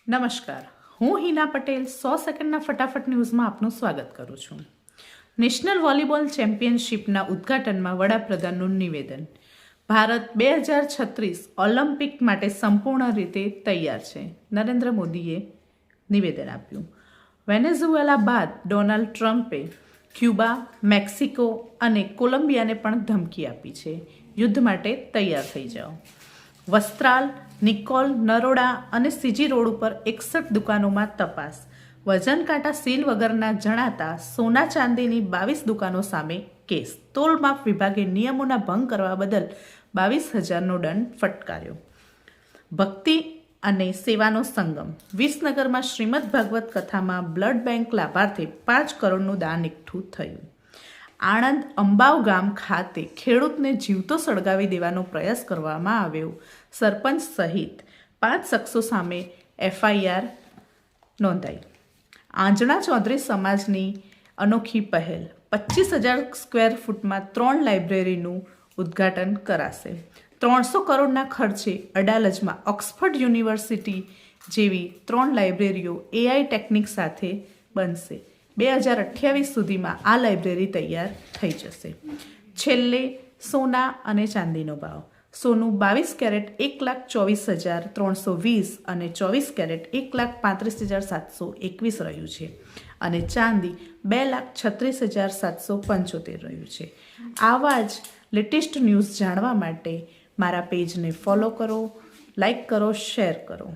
નમસ્કાર, હું હિના પટેલ 100 સેકન્ડના ફટાફટ ન્યૂઝમાં આપનું સ્વાગત કરું છું. નેશનલ વોલીબોલ ચેમ્પિયનશિપના ઉદ્ઘાટનમાં વડાપ્રધાનનું નિવેદન. ભારત 2036 ઓલિમ્પિક માટે સંપૂર્ણ રીતે તૈયાર છે, નરેન્દ્ર મોદીએ નિવેદન આપ્યું. વેનેઝુએલા બાદ ડોનાલ્ડ ટ્રમ્પે ક્યુબા, મેક્સિકો અને કોલંબિયાને પણ ધમકી આપી છે. યુદ્ધ માટે તૈયાર થઈ જાઓ. વસ્ત્રાલ, નિકોલ, નરોડા અને સીજી રોડ ઉપર 61 દુકાનોમાં તપાસ. વજન કાંટા સીલ વગરના જણાતા સોના ચાંદીની 22 દુકાનો સામે કેસ. તોલમાપ વિભાગે નિયમોના ભંગ કરવા બદલ 22,000નો દંડ ફટકાર્યો. ભક્તિ અને સેવાનો સંગમ. વિસનગરમાં શ્રીમદ ભાગવત કથામાં બ્લડ બેંક લાભાર્થે 5 કરોડનું દાન એકઠું થયું. આણંદ અંબાવ ગામ ખાતે ખેડૂતને જીવતો સળગાવી દેવાનો પ્રયાસ કરવામાં આવ્યો. સરપંચ સહિત 5 શખ્સો સામે FIR નોંધાઈ. આંજણા ચૌધરી સમાજની અનોખી પહેલ. 25,000 સ્ક્વેર ફૂટમાં 3 લાઇબ્રેરીનું ઉદ્ઘાટન કરાશે. 300 કરોડના ખર્ચે અડાલજમાં ઓક્સફર્ડ યુનિવર્સિટી જેવી 3 લાઇબ્રેરીઓ AI ટેકનિક સાથે બનશે. 2028 સુધીમાં આ લાઇબ્રેરી તૈયાર થઈ જશે. છેલ્લે સોના અને ચાંદીનો ભાવ. સોનું 22 કેરેટ 1,24,320 અને 24 કેરેટ 1,35,721 રહ્યું છે અને ચાંદી 2,36,775 રહ્યું છે. આવા જ લેટેસ્ટ ન્યૂઝ જાણવા માટે મારા પેજને ફોલો કરો, લાઈક કરો, શેર કરો.